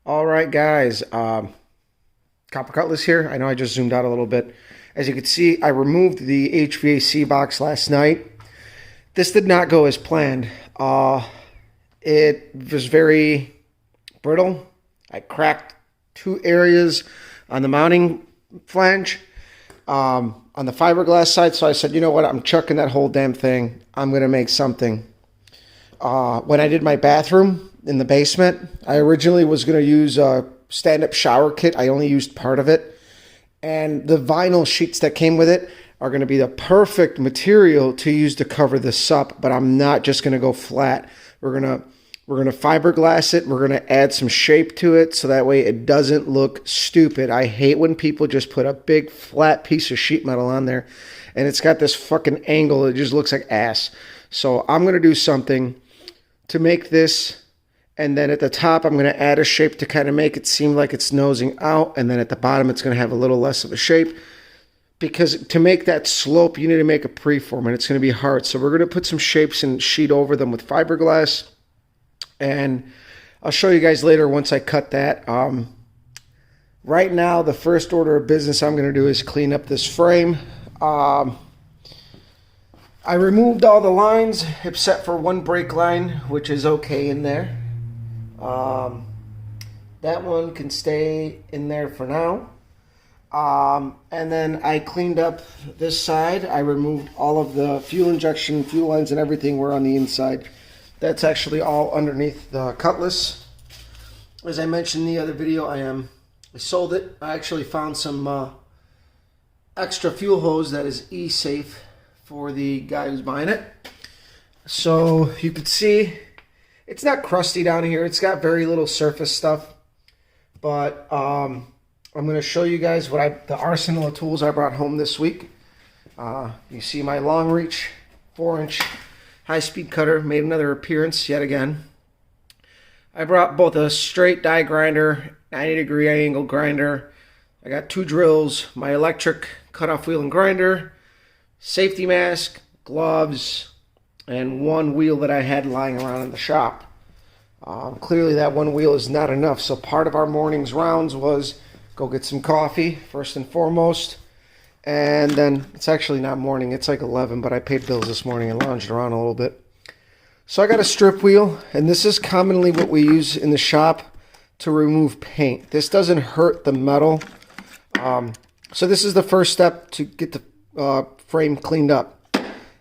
All right, guys. Copper Cutlass here. I know I just zoomed out a little bit. As you can see, I removed the HVAC box last night. This did not go as planned. It was very brittle. I cracked two areas on the mounting flange on the fiberglass side. So I said, you know what? I'm chucking that whole damn thing. I'm going to make something. When I did my bathroom in the basement, I originally was going to use a stand-up shower kit. I only used part of it. And the vinyl sheets that came with it are going to be the perfect material to use to cover this up, but I'm not just going to go flat. We're going to fiberglass it. We're going to add some shape to it so that way it doesn't look stupid. I hate when people just put a big flat piece of sheet metal on there and it's got this fucking angle. It just looks like ass. So I'm going to do something to make this, and then at the top I'm going to add a shape to kind of make it seem like it's nosing out, and then at the bottom it's going to have a little less of a shape, because to make that slope you need to make a preform and it's going to be hard. So we're going to put some shapes and sheet over them with fiberglass, and I'll show you guys later once I cut that. Right now the first order of business I'm going to do is clean up this frame. I removed all the lines except for one brake line, which is okay in there. That one can stay in there for now. And then I cleaned up this side. I removed all of the fuel injection, fuel lines and everything were on the inside. That's actually all underneath the Cutlass. As I mentioned in the other video, I sold it. I actually found some extra fuel hose that is e-safe for the guy who's buying it. So you can see it's not crusty down here. It's got very little surface stuff, but I'm going to show you guys the arsenal of tools I brought home this week. You see my long reach 4-inch high-speed cutter made another appearance yet again. I brought both a straight die grinder, 90-degree angle grinder. I got 2 drills, my electric cutoff wheel and grinder, safety mask, gloves, and 1 wheel that I had lying around in the shop. Clearly that 1 wheel is not enough, so part of our morning's rounds was go get some coffee, first and foremost, and then it's actually not morning, it's like 11, but I paid bills this morning and lounged around a little bit. So I got a strip wheel, and this is commonly what we use in the shop to remove paint. This doesn't hurt the metal. So this is the first step to get the frame cleaned up.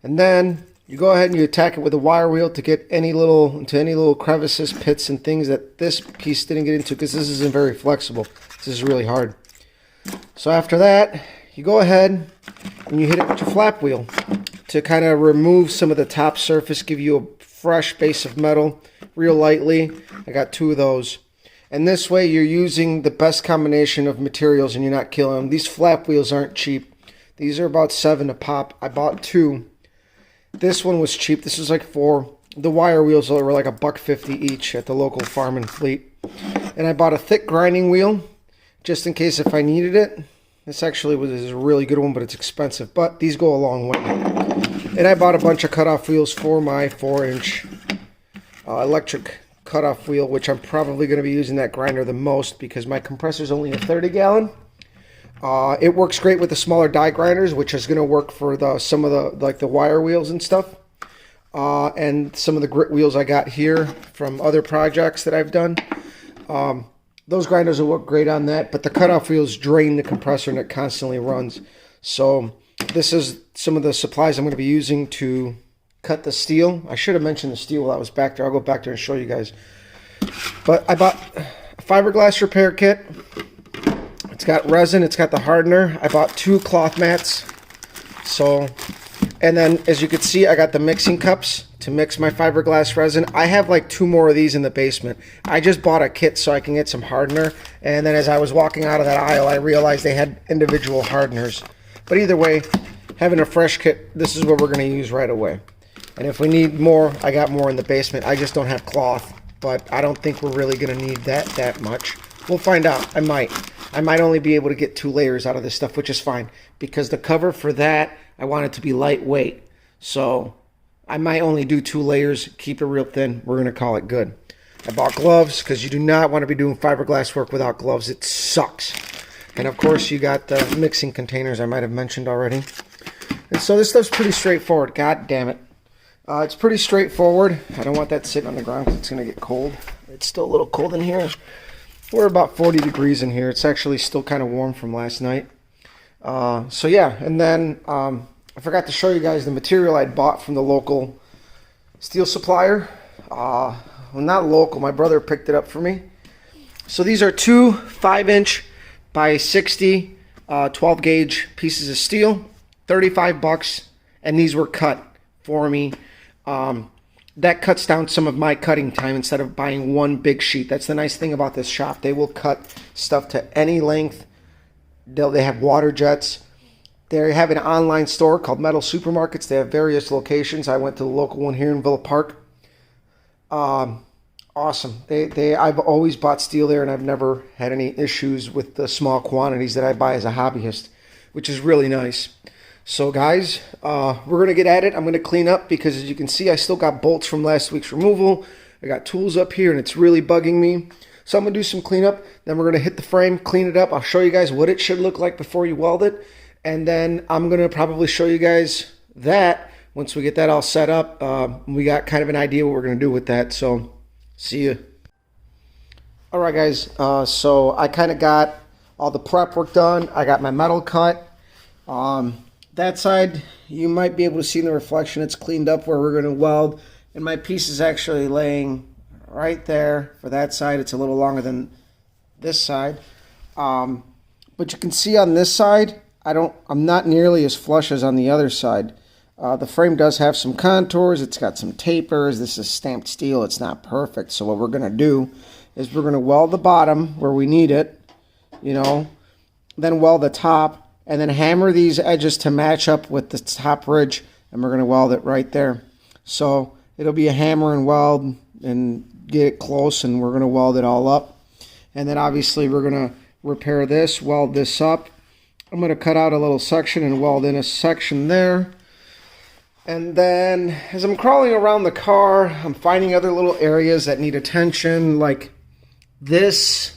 And then you go ahead and you attack it with a wire wheel to get any little crevices, pits, and things that this piece didn't get into, because this isn't very flexible. This is really hard. So after that, you go ahead and you hit it with your flap wheel to kind of remove some of the top surface, give you a fresh base of metal real lightly. I got 2 of those. And this way you're using the best combination of materials and you're not killing them. These flap wheels aren't cheap. These are about $7 a pop. I bought 2. This one was cheap. This was like 4. The wire wheels were like $1.50 each at the local farm and fleet. And I bought a thick grinding wheel just in case if I needed it. This actually is a really good one, but it's expensive. But these go a long way. And I bought a bunch of cutoff wheels for my 4-inch electric cutoff wheel, which I'm probably going to be using that grinder the most because my compressor is only a 30-gallon. It works great with the smaller die grinders, which is going to work for some of the wire wheels and stuff. And some of the grit wheels I got here from other projects that I've done. Those grinders will work great on that, but the cutoff wheels drain the compressor and it constantly runs. So this is some of the supplies I'm going to be using to cut the steel. I should have mentioned the steel while I was back there. I'll go back there and show you guys. But I bought a fiberglass repair kit. It's got resin, it's got the hardener. I bought 2 cloth mats. And then as you can see, I got the mixing cups to mix my fiberglass resin. I have like 2 more of these in the basement. I just bought a kit so I can get some hardener. And then as I was walking out of that aisle, I realized they had individual hardeners. But either way, having a fresh kit, this is what we're going to use right away. And if we need more, I got more in the basement. I just don't have cloth, but I don't think we're really going to need that much. We'll find out. I might only be able to get 2 layers out of this stuff, which is fine, because the cover for that, I want it to be lightweight. So I might only do 2 layers, keep it real thin. We're going to call it good. I bought gloves because you do not want to be doing fiberglass work without gloves. It sucks. And of course, you got the mixing containers I might have mentioned already. And so this stuff's pretty straightforward. God damn it. It's pretty straightforward. I don't want that sitting on the ground because it's going to get cold. It's still a little cold in here. We're about 40 degrees in here. It's actually still kind of warm from last night. So yeah, and then I forgot to show you guys the material I'd bought from the local steel supplier. Well, not local. My brother picked it up for me. So these are two 5-inch by 60 12 gauge pieces of steel, $35, and these were cut for me. That cuts down some of my cutting time instead of buying one big sheet. That's the nice thing about this shop. They will cut stuff to any length. They have water jets. They have an online store called Metal Supermarkets. They have various locations. I went to the local one here in Villa Park. Awesome. I've always bought steel there, and I've never had any issues with the small quantities that I buy as a hobbyist, which is really nice. So guys, we're going to get at it. I'm going to clean up because, as you can see, I still got bolts from last week's removal. I got tools up here, and it's really bugging me. So I'm going to do some cleanup. Then we're going to hit the frame, clean it up. I'll show you guys what it should look like before you weld it. And then I'm going to probably show you guys that once we get that all set up. We got kind of an idea what we're going to do with that. So see you. All right, guys. So I kind of got all the prep work done. I got my metal cut. That side, you might be able to see in the reflection, it's cleaned up where we're going to weld. And my piece is actually laying right there for that side. It's a little longer than this side. But you can see on this side, I'm not nearly as flush as on the other side. The frame does have some contours. It's got some tapers. This is stamped steel. It's not perfect. So what we're going to do is we're going to weld the bottom where we need it, then weld the top, and then hammer these edges to match up with the top ridge, and we're going to weld it right there. So it'll be a hammer and weld and get it close, and we're going to weld it all up. And then obviously we're going to repair this, weld this up. I'm going to cut out a little section and weld in a section there. And then as I'm crawling around the car, I'm finding other little areas that need attention. Like this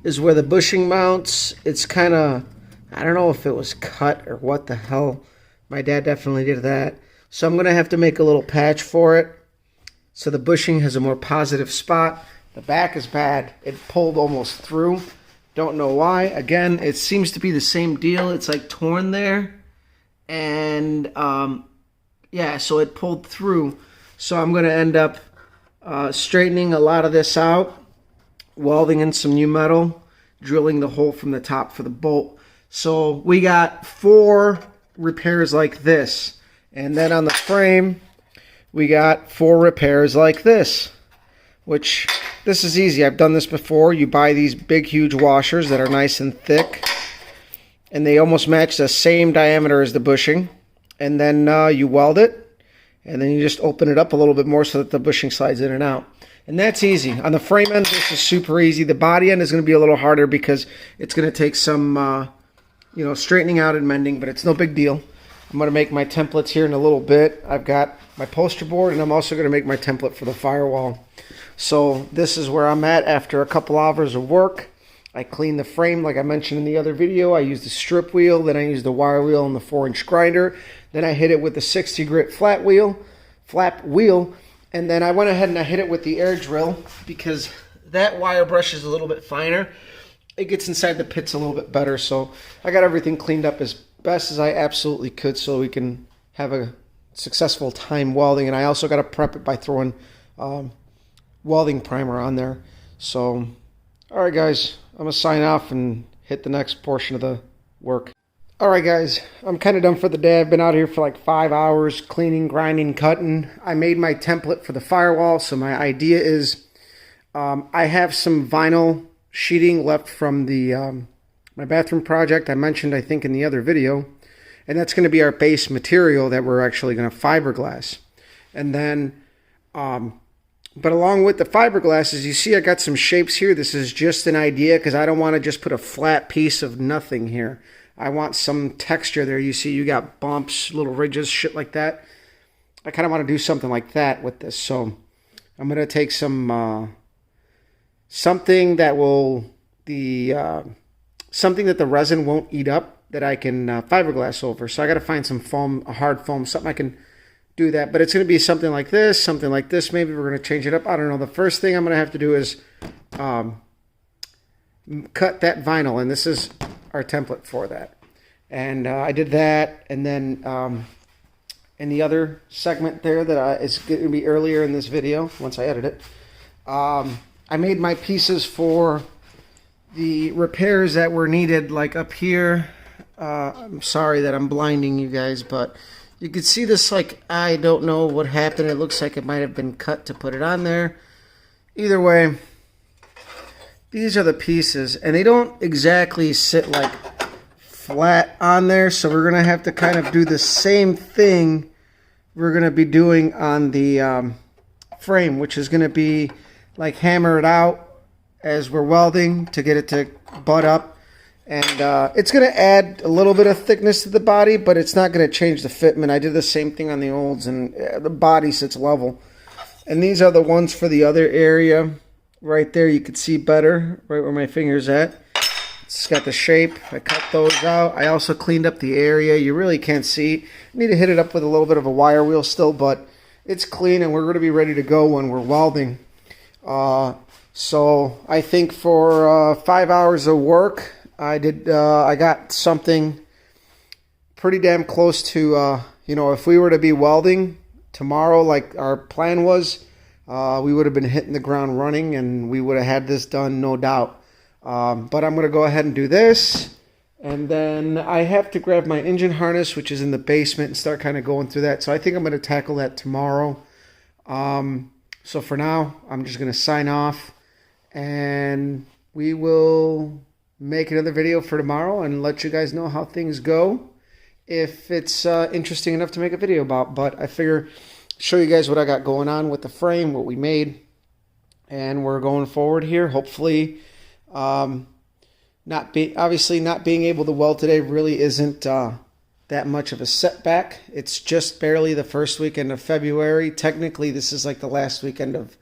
is where the bushing mounts. It's kind of, I don't know if it was cut or what the hell. My dad definitely did that. So I'm going to have to make a little patch for it so the bushing has a more positive spot. The back is bad. It pulled almost through. Don't know why. Again, it seems to be the same deal. It's like torn there. And yeah, so it pulled through. So I'm going to end up straightening a lot of this out, welding in some new metal, drilling the hole from the top for the bolt. So we got 4 repairs like this. And then on the frame, we got 4 repairs like this, which this is easy. I've done this before. You buy these big, huge washers that are nice and thick, and they almost match the same diameter as the bushing. And then you weld it, and then you just open it up a little bit more so that the bushing slides in and out. And that's easy. On the frame end, this is super easy. The body end is going to be a little harder because it's going to take some straightening out and mending, but it's no big deal. I'm going to make my templates here in a little bit. I've got my poster board, and I'm also going to make my template for the firewall. So this is where I'm at after a couple hours of work. I cleaned the frame like I mentioned in the other video. I used the strip wheel, then I used the wire wheel and the 4-inch grinder. Then I hit it with the 60 grit flap wheel, and then I went ahead and I hit it with the air drill because that wire brush is a little bit finer. It gets inside the pits a little bit better. So I got everything cleaned up as best as I absolutely could so we can have a successful time welding. And I also got to prep it by throwing welding primer on there. So, all right, guys, I'm going to sign off and hit the next portion of the work. All right, guys, I'm kind of done for the day. I've been out here for like 5 hours cleaning, grinding, cutting. I made my template for the firewall. So my idea is I have some vinyl sheeting left from the my bathroom project I mentioned, I think, in the other video. And that's going to be our base material that we're actually going to fiberglass. And then, but along with the fiberglass, as you see, I got some shapes here. This is just an idea because I don't want to just put a flat piece of nothing here. I want some texture there. You see, you got bumps, little ridges, shit like that. I kind of want to do something like that with this. So I'm going to take some something that will something that the resin won't eat up, that I can fiberglass over. So I got to find some foam, a hard foam, something I can do that. But it's going to be something like this, something like this. Maybe we're going to change it up. I don't know. The first thing I'm going to have to do is cut that vinyl, and this is our template for that. And I did that, and then in the other segment there that is going to be earlier in this video, once I edit it, I made my pieces for the repairs that were needed, like up here. I'm sorry that I'm blinding you guys, but you can see this, like, I don't know what happened. It looks like it might have been cut to put it on there. Either way, these are the pieces, and they don't exactly sit like flat on there, so we're going to have to kind of do the same thing we're going to be doing on the frame, which is going to be like hammer it out as we're welding to get it to butt up. And it's going to add a little bit of thickness to the body, but it's not going to change the fitment. I did the same thing on the olds, and the body sits level. And these are the ones for the other area. Right there, you can see better, right where my finger's at. It's got the shape. I cut those out. I also cleaned up the area. You really can't see. You need to hit it up with a little bit of a wire wheel still, but it's clean, and we're going to be ready to go when we're welding. So I think for 5 hours of work, I got something pretty damn close to, you know, if we were to be welding tomorrow like our plan was, we would have been hitting the ground running, and we would have had this done, no doubt. But I'm going to go ahead and do this, and then I have to grab my engine harness, which is in the basement, and start kind of going through that. So I think I'm going to tackle that tomorrow. So for now, I'm just going to sign off, and we will make another video for tomorrow and let you guys know how things go, if it's interesting enough to make a video about. But I figure show you guys what I got going on with the frame, what we made, and we're going forward here. Hopefully, obviously not being able to weld today really isn't that much of a setback. It's just barely the first weekend of February. Technically, this is like the last weekend of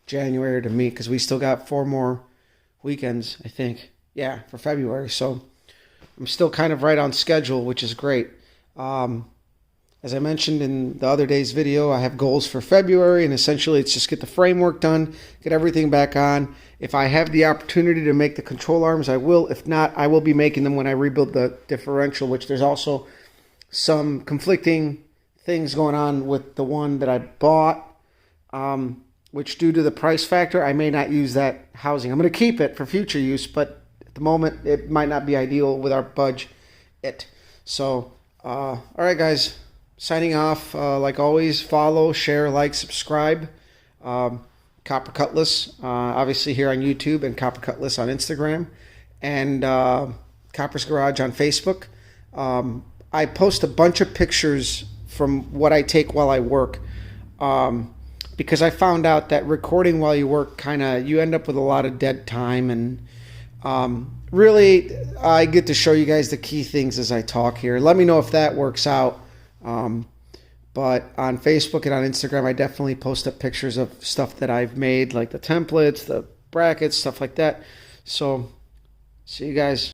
January to me, because we still got 4 more weekends, I think. Yeah, for February. So I'm still kind of right on schedule, which is great. As I mentioned in the other day's video, I have goals for February, and essentially it's just get the framework done, get everything back on. If I have the opportunity to make the control arms, I will. If not, I will be making them when I rebuild the differential, which there's also some conflicting things going on with the one that I bought, which due to the price factor, I may not use that housing. I'm going to keep it for future use, but at the moment, it might not be ideal with our budget. So, all right, guys, signing off. Like always, follow, share, like, subscribe. Copper Cutlass, obviously here on YouTube, and Copper Cutlass on Instagram, and Copper's Garage on Facebook. I post a bunch of pictures from what I take while I work, because I found out that recording while you work, you end up with a lot of dead time, and really, I get to show you guys the key things as I talk here. Let me know if that works out. But on Facebook and on Instagram, I definitely post up pictures of stuff that I've made, like the templates, the brackets, stuff like that. So, see you guys.